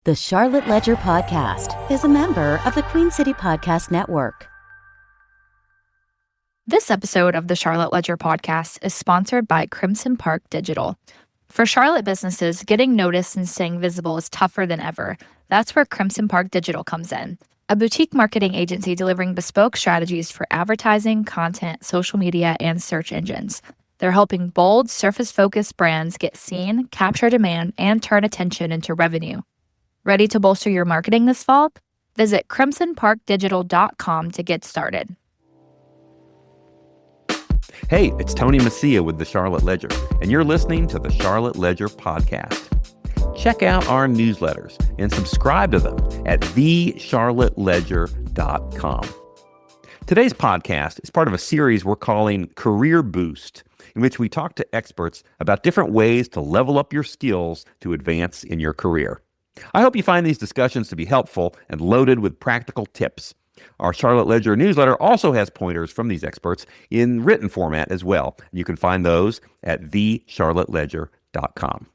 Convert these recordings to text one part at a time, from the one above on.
The Charlotte Ledger Podcast is a member of the Queen City Podcast Network. This episode of the Charlotte Ledger Podcast is sponsored by Crimson Park Digital. For Charlotte businesses, getting noticed and staying visible is tougher than ever. That's where Crimson Park Digital comes in, a boutique marketing agency delivering bespoke strategies for advertising, content, social media, and search engines. They're helping bold, surface-focused brands get seen, capture demand, and turn attention into revenue. Ready to bolster your marketing this fall? Visit crimsonparkdigital.com to get started. Hey, it's Tony Messia with the Charlotte Ledger, and you're listening to the Charlotte Ledger Podcast. Check out our newsletters and subscribe to them at thecharlotteledger.com. Today's podcast is part of a series we're calling Career Boost, in which we talk to experts about different ways to level up your skills to advance in your career. I hope you find these discussions to be helpful and loaded with practical tips. Our Charlotte Ledger newsletter also has pointers from these experts in written format as well. You can find those at thecharlotteledger.com.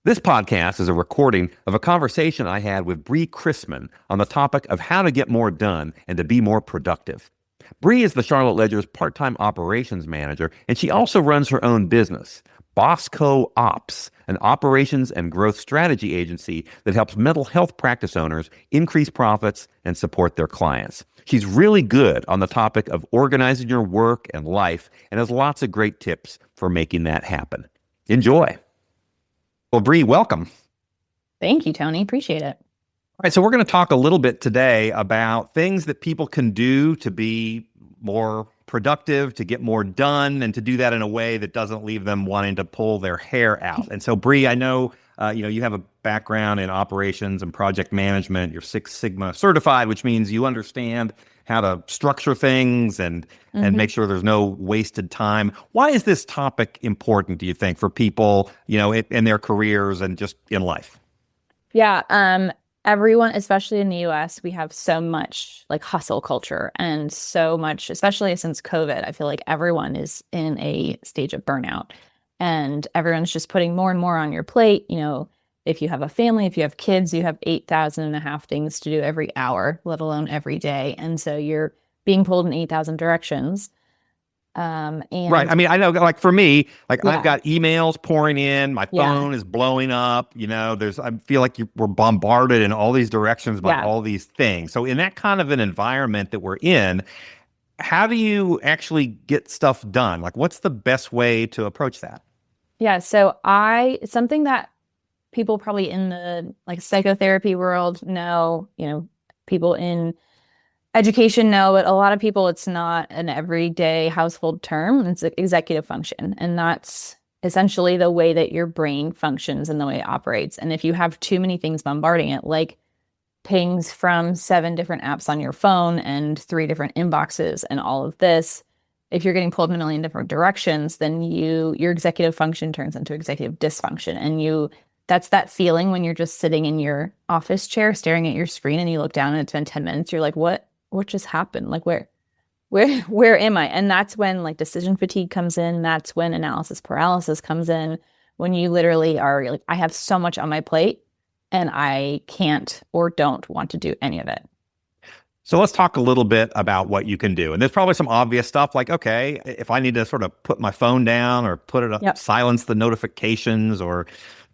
This podcast is a recording of a conversation I had with Brie on the topic of how to get more done and to be more productive. Brie is the Charlotte Ledger's part-time operations manager, and she also runs her own business, Bosco Ops, an operations and growth strategy agency that helps mental health practice owners increase profits and support their clients. She's really good on the topic of organizing your work and life and has lots of great tips for making that happen. Enjoy. Well, Brie, welcome. Thank you, Tony. Appreciate it. All right, so we're going to talk a little bit today about things that people can do to be more productive, to get more done, and to do that in a way that doesn't leave them wanting to pull their hair out. And so, Brie, I know you have a background in operations and project management. You're Six Sigma certified, which means you understand how to structure things and make sure there's no wasted time. Why is this topic important, do you think, for people, in their careers and just in life? Yeah, everyone, especially in the US, we have so much like hustle culture and so much, especially since COVID, I feel like everyone is in a stage of burnout and everyone's just putting more and more on your plate. If you have a family, if you have kids, you have 8,500 things to do every hour, let alone every day. And so you're being pulled in 8,000 directions. Right. I mean, I know, like for me, I've got emails pouring in, my phone is blowing up, I feel like we're bombarded in all these directions by all these things. So in that kind of an environment that we're in, how do you actually get stuff done? Like, what's the best way to approach that? Yeah. So something that people probably in the psychotherapy world know, people in education know, but a lot of people, it's not an everyday household term. It's an executive function. And that's essentially the way that your brain functions and the way it operates. And if you have too many things bombarding it, like pings from 7 different apps on your phone and 3 different inboxes and all of this, if you're getting pulled in a million different directions, then your executive function turns into executive dysfunction. And that's that feeling when you're just sitting in your office chair staring at your screen and you look down and it's been 10 minutes, you're like, what just happened? Like, where am I? And that's when decision fatigue comes in. That's when analysis paralysis comes in, when you literally are like, I have so much on my plate and I can't or don't want to do any of it. So let's talk a little bit about what you can do. And there's probably some obvious stuff like, okay, if I need to sort of put my phone down or put it up, silence the notifications or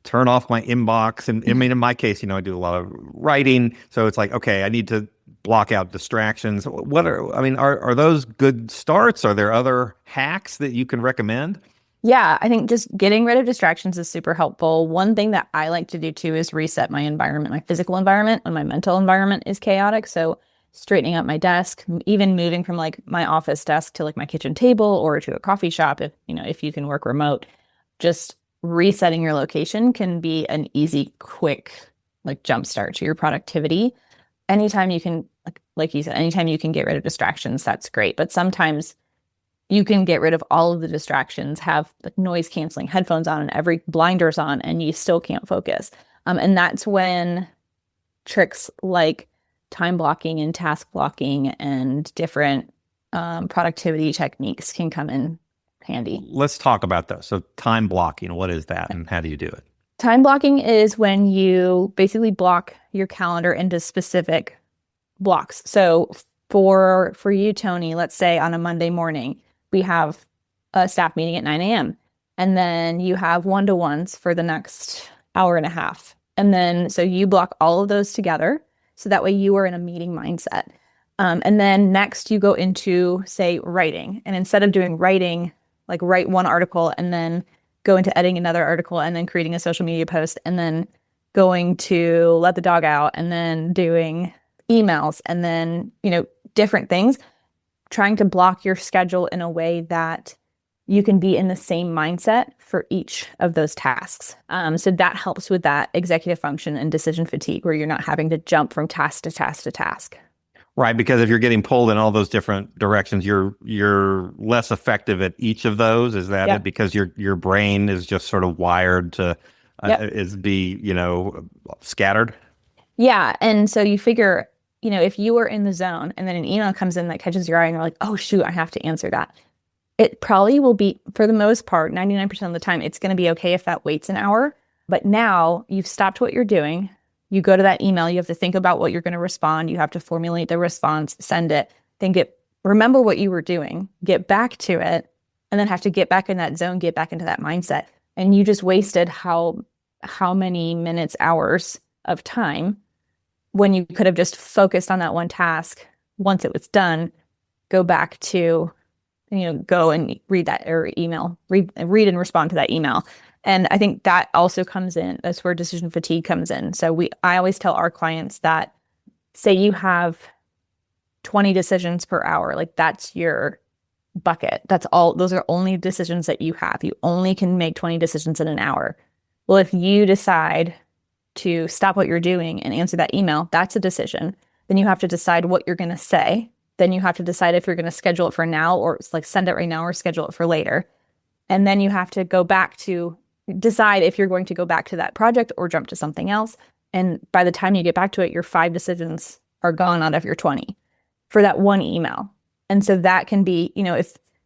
turn off my inbox. And I mean, in my case, I do a lot of writing. So it's like, okay, I need to block out distractions. Are those good starts? Are there other hacks that you can recommend? Yeah, I think just getting rid of distractions is super helpful. One thing that I like to do too is reset my environment, my physical environment when my mental environment is chaotic. So straightening up my desk, even moving from my office desk to my kitchen table or to a coffee shop if you can work remote, just resetting your location can be an easy, quick jump start to your productivity. Anytime you can, like you said, anytime you can get rid of distractions, that's great. But sometimes you can get rid of all of the distractions, have noise canceling headphones on and every blinders on, and you still can't focus. And that's when tricks like time blocking and task blocking and different productivity techniques can come in handy. Let's talk about those. So time blocking, what is that and how do you do it? Time blocking is when you basically block your calendar into specific blocks. So for you, Tony, let's say on a Monday morning, we have a staff meeting at 9 a.m. And then you have one-to-ones for the next hour and a half. And then so you block all of those together. So that way you are in a meeting mindset. And then next you go into, say, writing. And instead of doing writing, like write one article and then go into editing another article and then creating a social media post and then going to let the dog out and then doing emails and then, different things, trying to block your schedule in a way that you can be in the same mindset for each of those tasks. So that helps with that executive function and decision fatigue where you're not having to jump from task to task to task. Right, because if you're getting pulled in all those different directions, you're less effective at each of those. Is that it? Because your brain is just sort of wired to scattered. Yeah, and so you figure, if you are in the zone and then an email comes in that catches your eye and you're like, oh shoot, I have to answer that. It probably will be, for the most part, 99% of the time, it's going to be okay if that waits an hour. But now you've stopped what you're doing. You go to that email, you have to think about what you're going to respond. You have to formulate the response, send it, remember what you were doing, get back to it, and then have to get back in that zone, get back into that mindset. And you just wasted how many minutes, hours of time when you could have just focused on that one task. Once it was done, go back to, go and read that or email, read and respond to that email. And I think that also comes in. That's where decision fatigue comes in. So I always tell our clients that, say you have 20 decisions per hour, like that's your bucket. That's all. Those are only decisions that you have. You only can make 20 decisions in an hour. Well, if you decide to stop what you're doing and answer that email, that's a decision. Then you have to decide what you're going to say. Then you have to decide if you're going to schedule it for now or like send it right now or schedule it for later. And then you have to go back to decide if you're going to go back to that project or jump to something else. And by the time you get back to it, your 5 decisions are gone out of your 20 for that one email. And so that can be,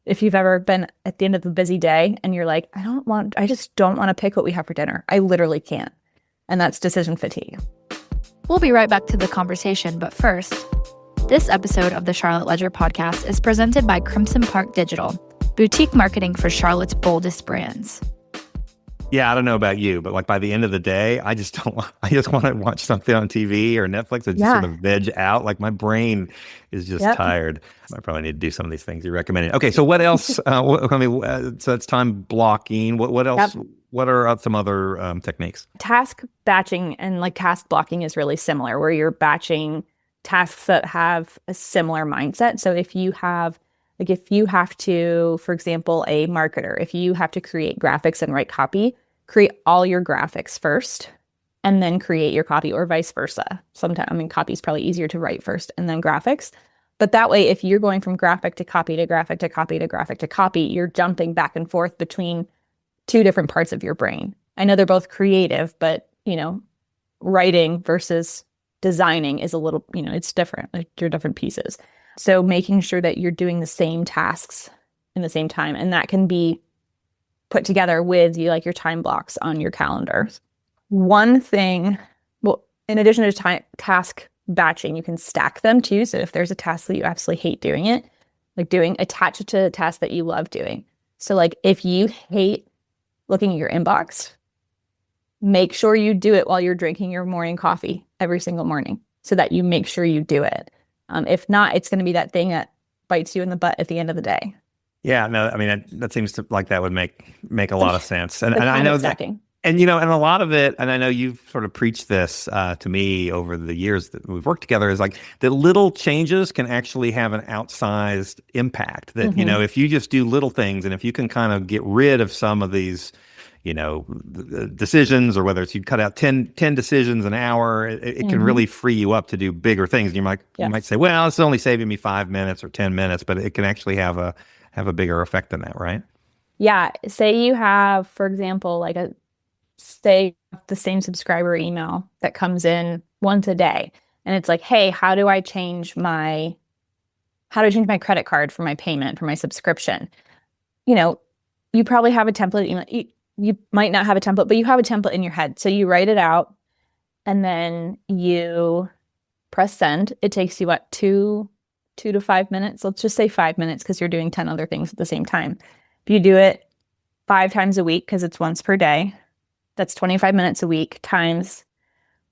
if you've ever been at the end of a busy day and you're like, I just don't want to pick what we have for dinner. I literally can't. And that's decision fatigue. We'll be right back to the conversation, but first, this episode of the Charlotte Ledger podcast is presented by Crimson Park Digital, boutique marketing for Charlotte's boldest brands. Yeah, I don't know about you, but like by the end of the day, I just want to watch something on TV or Netflix and just sort of veg out. Like my brain is just tired. I probably need to do some of these things you're recommending. Okay, so what else? So it's time blocking. What else? Yep. What are some other techniques? Task batching and like task blocking is really similar, where you're batching tasks that have a similar mindset. So if you have to, for example, a marketer, if you have to create graphics and write copy, create all your graphics first and then create your copy, or vice versa. Sometimes, copy is probably easier to write first and then graphics. But that way, if you're going from graphic to copy to graphic to copy to graphic to copy, you're jumping back and forth between 2 different parts of your brain. I know they're both creative, but, writing versus designing is a little, it's different. Like they're different pieces. So making sure that you're doing the same tasks in the same time. And that can be put together with your time blocks on your calendar. One thing, in addition to task batching, you can stack them too. So if there's a task that you absolutely hate doing it, attach it to a task that you love doing. So if you hate looking at your inbox, make sure you do it while you're drinking your morning coffee every single morning so that you make sure you do it. If not, it's going to be that thing that bites you in the butt at the end of the day. Yeah, no, that seems like that would make a lot of sense. And I know that, stacking. And a lot of it, and I know you've sort of preached this to me over the years that we've worked together, is like that little changes can actually have an outsized impact. That, if you just do little things and if you can kind of get rid of some of these, decisions, or whether it's you cut out 10 decisions an hour, it can really free you up to do bigger things. And you might say, well, it's only saving me 5 minutes or 10 minutes, but it can actually have a bigger effect than that, right? Yeah. Say you have, for example, say the same subscriber email that comes in once a day. And it's like, hey, how do I change my credit card for my payment, for my subscription? You probably have a template email. you might not have a template, but you have a template in your head. So you write it out and then you press send. It takes you, what, 2 to 5 minutes? Let's just say 5 minutes because you're doing 10 other things at the same time. If you do it 5 times a week, because it's once per day, that's 25 minutes a week times,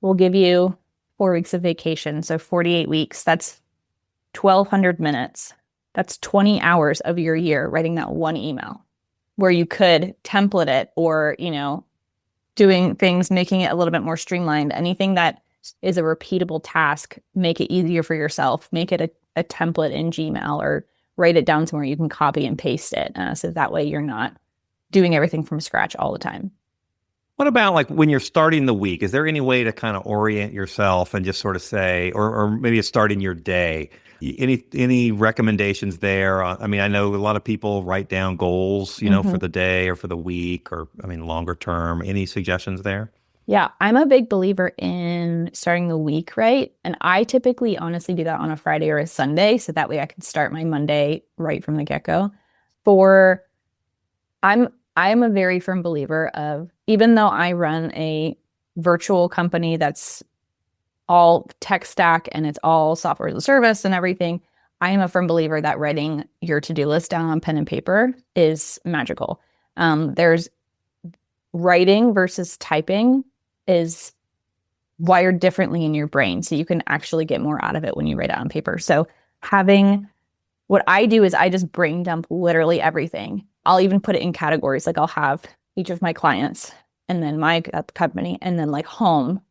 we'll give you 4 weeks of vacation. So 48 weeks, that's 1,200 minutes. That's 20 hours of your year writing that one email, where you could template it or, doing things, making it a little bit more streamlined. Anything that is a repeatable task, make it easier for yourself, make it a template in Gmail, or write it down somewhere you can copy and paste it. So that way you're not doing everything from scratch all the time. What about like when you're starting the week? Is there any way to kind of orient yourself and just sort of say, or maybe it's starting your day? Any recommendations there? I mean, I know a lot of people write down goals, for the day or for the week, or longer term. Any suggestions there? Yeah, I'm a big believer in starting the week right. And I typically honestly do that on a Friday or a Sunday. So that way I can start my Monday right from the get-go. I'm a very firm believer of, even though I run a virtual company that's all tech stack and it's all software as a service and everything, I am a firm believer that writing your to-do list down on pen and paper is magical. There's writing versus typing is wired differently in your brain. So you can actually get more out of it when you write it on paper. So what I do is I just brain dump literally everything. I'll even put it in categories. Like I'll have each of my clients and then my company and then like home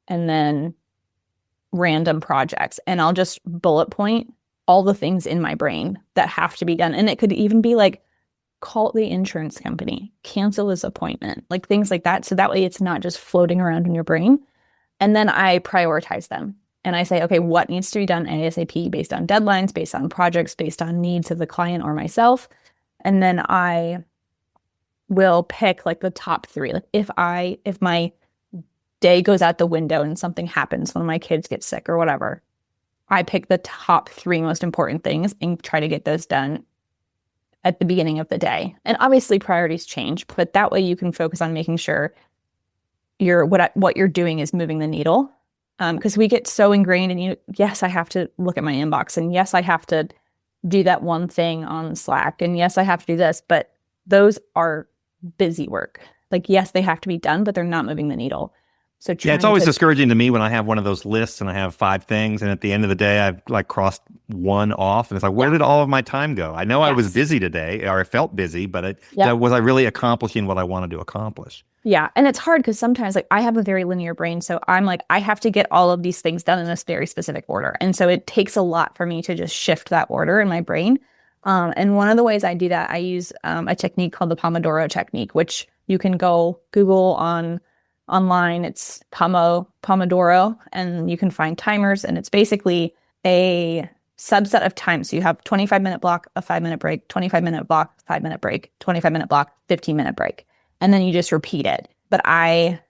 and then random projects. And I'll just bullet point all the things in my brain that have to be done. And it could even be like, call the insurance company, cancel this appointment, like things like that. So that way it's not just floating around in your brain. And then I prioritize them. And I say, okay, what needs to be done ASAP based on deadlines, based on projects, based on needs of the client or myself. And then I will pick like the top 3. Like if my day goes out the window and something happens, one of my kids gets sick or whatever, I pick the top 3 most important things and try to get those done at the beginning of the day. And obviously priorities change, but that way you can focus on making sure what you're doing is moving the needle. Because we get so ingrained in, yes, I have to look at my inbox, and yes, I have to do that one thing on Slack, and yes, I have to do this, but those are busy work. Like, yes, they have to be done, but they're not moving the needle. So yeah, it's always discouraging to me when I have one of those lists and I have 5 things, and at the end of the day, I've like crossed one off, and it's like, where did all of my time go? I know I was busy today, or I felt busy, but was I really accomplishing what I wanted to accomplish? Yeah, and it's hard because sometimes like I have a very linear brain, so I'm like, I have to get all of these things done in this very specific order, and so it takes a lot for me to just shift that order in my brain. And one of the ways I do that, I use a technique called the Pomodoro technique, which you can go Google online. It's Pomodoro, and you can find timers, and it's basically a subset of time. So you have 25-minute block, a 5-minute break, 25-minute block, 5-minute break, 25-minute block, 15-minute break. And then you just repeat it. But I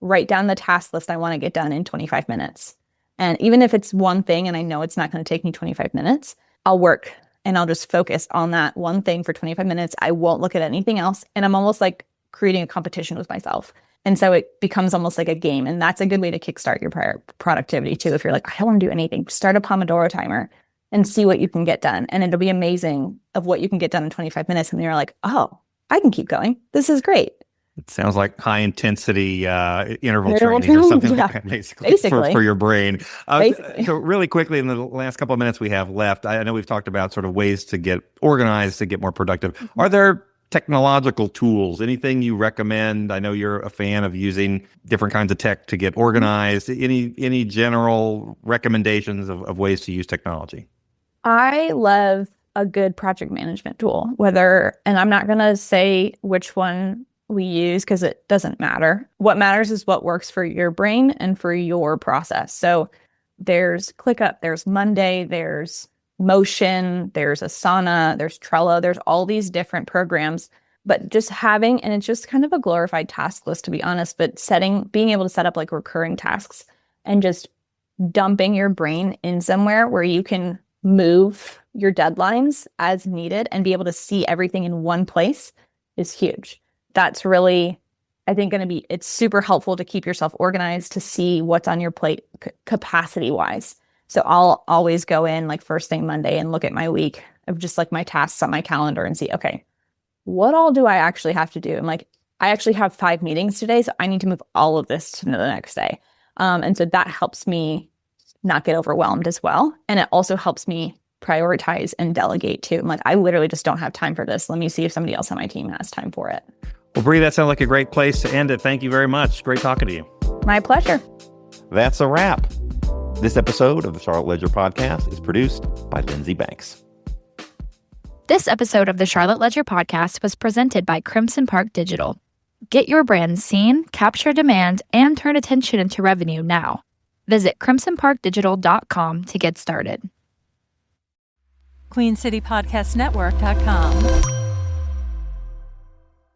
write down the task list I want to get done in 25 minutes. And even if it's one thing and I know it's not going to take me 25 minutes, I'll work and I'll just focus on that one thing for 25 minutes. I won't look at anything else. And I'm almost like creating a competition with myself. And so it becomes almost like a game. And that's a good way to kickstart your productivity too. If you're like, I don't want to do anything, start a Pomodoro timer and see what you can get done. And it'll be amazing of what you can get done in 25 minutes. And you're like, oh, I can keep going. This is great. It sounds like high intensity interval training or something like that, basically. For your brain. So really quickly, in the last couple of minutes we have left, I know we've talked about sort of ways to get organized, to get more productive. Mm-hmm. Are there technological tools, anything you recommend? I know you're a fan of using different kinds of tech to get organized. Any general recommendations of ways to use technology? I love a good project management tool, and I'm not going to say which one we use because it doesn't matter. What matters is what works for your brain and for your process. So there's ClickUp, there's Monday, there's Motion, there's Asana, there's Trello, there's all these different programs, but just having, and it's just kind of a glorified task list, to be honest, but being able to set up like recurring tasks and just dumping your brain in somewhere where you can move your deadlines as needed and be able to see everything in one place is huge. that's really, I think, it's super helpful to keep yourself organized, to see what's on your plate capacity wise. So I'll always go in like first thing Monday and look at my week of just like my tasks on my calendar and see, okay, what all do I actually have to do? I'm like, I actually have 5 meetings today, so I need to move all of this to the next day. And so that helps me not get overwhelmed as well. And it also helps me prioritize and delegate too. I'm like, I literally just don't have time for this. Let me see if somebody else on my team has time for it. Well, Brie, that sounds like a great place to end it. Thank you very much. Great talking to you. My pleasure. That's a wrap. This episode of the Charlotte Ledger Podcast is produced by Lindsey Banks. This episode of the Charlotte Ledger Podcast was presented by Crimson Park Digital. Get your brand seen, capture demand, and turn attention into revenue now. Visit crimsonparkdigital.com to get started. QueenCityPodcastNetwork.com.